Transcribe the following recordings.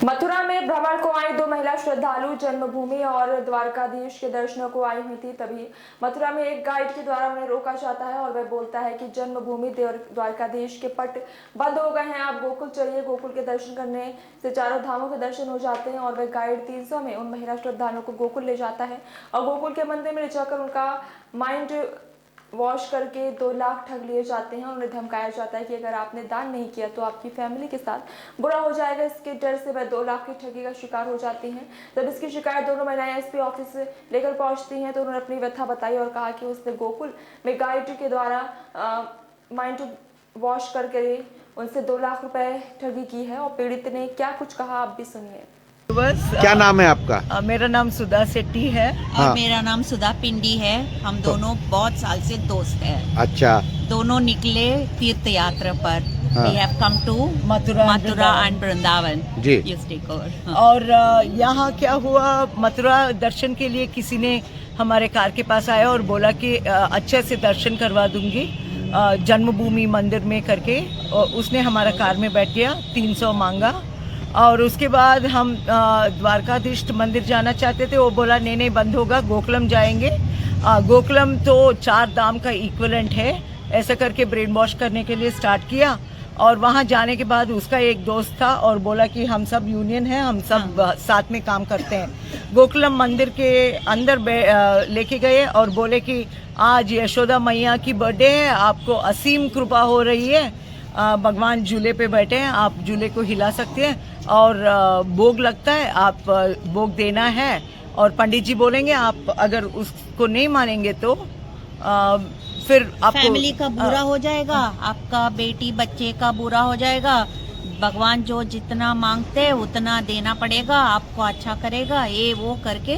मथुरा में भ्रमण को आई दो महिला श्रद्धालु जन्मभूमि और द्वारकाधीश के दर्शनों को आई हुई थी। तभी मथुरा में एक गाइड के द्वारा उन्हें रोका जाता है और वह बोलता है कि जन्मभूमि द्वारकाधीश के पट बंद हो गए हैं, आप गोकुल चलिए। गोकुल के दर्शन करने से चारों धामों के दर्शन हो जाते हैं और वह गाइड 300 में उन महिला श्रद्धालुओं को गोकुल ले जाता है और गोकुल के मंदिर में ले जाकर उनका माइंड वॉश करके 2 लाख ठग लिए जाते हैं और उन्हें धमकाया जाता है कि अगर आपने दान नहीं किया तो आपकी फैमिली के साथ बुरा हो जाएगा। इसके डर से वह 2 लाख की ठगी का शिकार हो जाती हैं। जब इसकी शिकायत दोनों महिलाएं एसपी ऑफिस लेकर पहुंचती हैं तो उन्होंने अपनी व्यथा बताई और कहा कि उसने गोकुल में गाइड के द्वारा माइंड वॉश करके उनसे 2 लाख रुपए ठगी की है। और पीड़ित ने क्या कुछ कहा आप भी सुनिए। क्या नाम है आपका? मेरा नाम सुधा शेट्टी है। हाँ। और मेरा नाम सुधा पिंडी है। हम दोनों बहुत साल से दोस्त हैं। अच्छा। दोनों निकले तीर्थ यात्रा पर। हाँ। We have come to Mathura and Vrindavan. Ji. You take over। हाँ। और यहाँ क्या हुआ, मथुरा दर्शन के लिए किसी ने हमारे कार के पास आया और बोला कि अच्छे से दर्शन करवा दूंगी जन्मभूमि मंदिर में करके। और उसने हमारा कार में बैठ गया, 300 मांगा और उसके बाद हम द्वारकाधीश मंदिर जाना चाहते थे। वो बोला नहीं बंद होगा, गोकुलम जाएंगे। गोकुलम तो 4 धाम का इक्विवेलेंट है। ऐसा करके ब्रेन वॉश करने के लिए स्टार्ट किया और वहाँ जाने के बाद उसका एक दोस्त था और बोला कि हम सब यूनियन है, हम सब साथ में काम करते हैं। गोकुलम मंदिर के अंदर लेके गए और बोले कि आज यशोदा मैया की बर्थडे है, आपको असीम कृपा हो रही है, भगवान झूले पे बैठे हैं, आप झूले को हिला सकते हैं और भोग लगता है, आप भोग देना है। और पंडित जी बोलेंगे आप अगर उसको नहीं मानेंगे तो फिर आपको फैमिली का बुरा हो जाएगा, आपका बेटी बच्चे का बुरा हो जाएगा। भगवान जो जितना मांगते हैं उतना देना पड़ेगा, आपको अच्छा करेगा। ये वो करके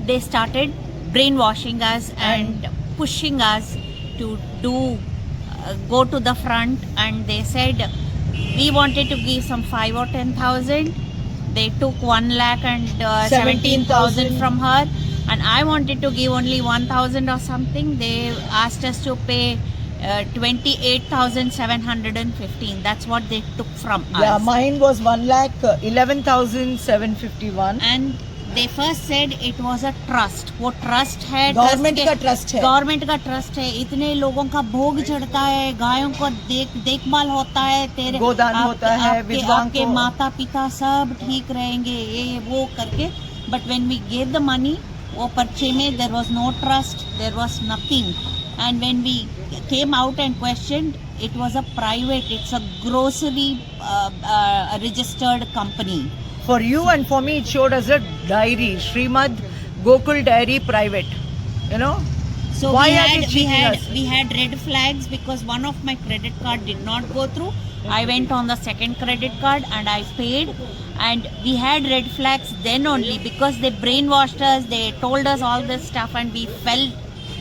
they started brainwashing us and pushing us to do go to the front, and they said we wanted to give some 5 or 10,000. They took 1 lakh and 17,000 from her, and I wanted to give only 1,000 or something. They asked us to pay 28,715. That's what they took from us. Yeah, mine was 1,11,751. And they first said it was a trust. वो trust है, government का trust है। Government का trust है। इतने लोगों का भोग चढ़ता है, गायों को देखभाल होता है, तेरे गोदान होता है, आपके माता पिता सब ठीक रहेंगे, ये वो करके। But when we gave the money, वो पर्चे में there was no trust, there was nothing. And when we came out and questioned, it was a private, it's a grocery registered company. For you and for me, it showed as a diary, Srimad Gokul Dairy Private. You know. So why we are they cheating us? We had red flags because one of my credit card did not go through. I went on the second credit card and I paid, and we had red flags then only because they brainwashed us. They told us all this stuff and we fell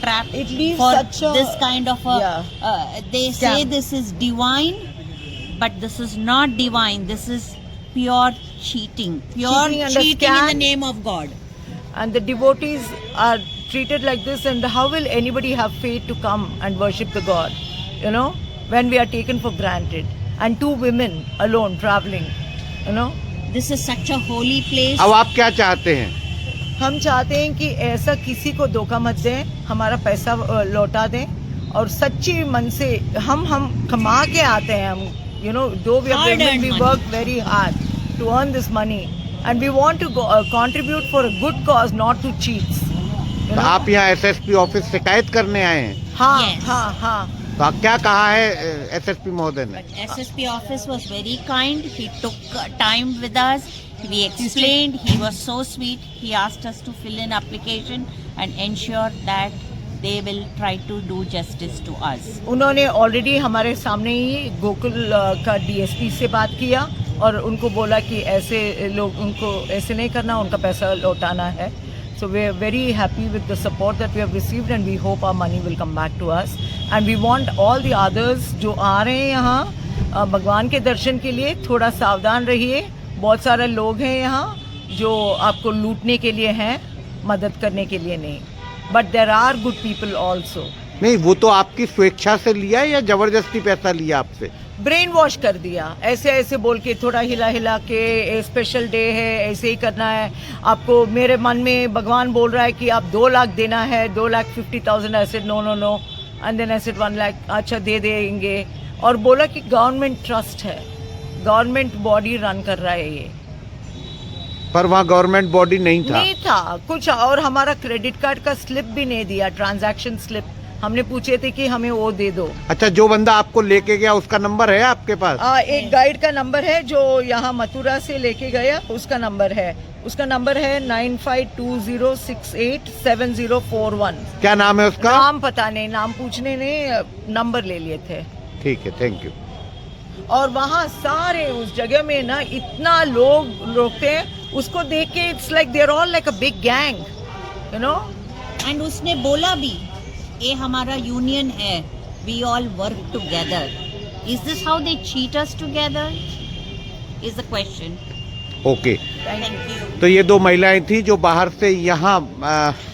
trapped. It leaves for such a this kind of a. They scam. say this is divine, but this is not divine. This is pure cheating. Pure Cheating and a cheating in the scam. name of God. And the devotees are treated like this, and how will anybody have faith to come and worship the God, you know, when we are taken for granted? And 2 women alone traveling, you know. This is such a holy place. अब आप क्या चाहते हैं? हम चाहते हैं कि ऐसा किसी को धोखा मत दें, हमारा पैसा लौटा दें और सच्ची मन से हम कमा के आते हैं। हम you know, though we are women, we work very hard to earn this money, and we want to contribute for a good cause, not to cheats. तो आप यहाँ एसएसपी ऑफिस शिकायत करने आए हैं? हाँ, Yes. हाँ। तो क्या कहा है एसएसपी महोदय ने? SSP office was very kind. He took time with us. We explained. He was so sweet. He asked us to fill in application and ensure that they will try to do justice to us. उन्होंने already हमारे सामने ही गोकुल का DSP से बात किया और उनको बोला कि ऐसे लोग उनको ऐसे नहीं करना, उनका पैसा लौटाना है। So we are very happy with the support that we have received, and we hope our money will come back to us. And we want all the others जो आ रहे हैं यहाँ भगवान के दर्शन के लिए, थोड़ा सावधान रहिए। बहुत सारे लोग हैं यहाँ जो आपको लूटने के लिए हैं, मदद करने के लिए नहीं। But there are good people also. नहीं, वो तो आपकी स्वेच्छा से लिया है या जबरदस्ती पैसा लिया आपसे? ब्रेन वॉश कर दिया, ऐसे ऐसे बोल के थोड़ा हिला हिला के स्पेशल डे है ऐसे ही करना है आपको। मेरे मन में भगवान बोल रहा है कि आप 2 लाख देना है, 2,50,000। ऐसे no no no, and then ऐसे 1 लाख, अच्छा दे देंगे। और बोला कि गवर्नमेंट ट्रस्ट है, गवर्नमेंट बॉडी रन कर रहा है ये। पर वहाँ गवर्नमेंट बॉडी नहीं था। नहीं था कुछ, और हमारा क्रेडिट कार्ड का स्लिप भी नहीं दिया, ट्रांजैक्शन स्लिप। हमने पूछे थे कि हमें वो दे दो। अच्छा, जो बंदा आपको लेके गया उसका नंबर है आपके पास? एक गाइड का नंबर है जो यहाँ मथुरा से लेके गया, उसका नंबर है। उसका नंबर है 9520687041। क्या नाम है उसका? नाम पता नहीं, नाम पूछने ने नंबर ले लिए थे। ठीक है, थैंक यू। और वहाँ सारे उस जगह में ना इतना लोग रोकते हैं, उसको देख के it's like they are all like a big gang, you know. And उसने बोला भी ये हमारा यूनियन है, we all work together. Is this how they cheat us together is the question. Okay, thank you. तो ये 2 महिलाएं थी जो बाहर से यहाँ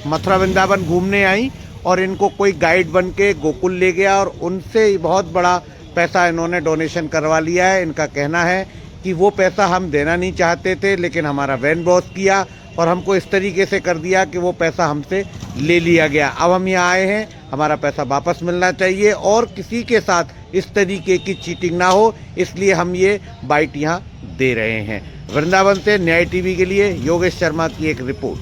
मथुरा वृंदावन घूमने आई और इनको कोई गाइड बन के गोकुल ले गया और उनसे बहुत बड़ा पैसा इन्होंने डोनेशन करवा लिया है। इनका कहना है कि वो पैसा हम देना नहीं चाहते थे, लेकिन हमारा वैन बॉस किया और हमको इस तरीके से कर दिया कि वो पैसा हमसे ले लिया गया। अब हम यहाँ आए हैं, हमारा पैसा वापस मिलना चाहिए और किसी के साथ इस तरीके की चीटिंग ना हो, इसलिए हम ये बाइट यहाँ दे रहे हैं। वृंदावन से न्याय टीवी के लिए योगेश शर्मा की एक रिपोर्ट।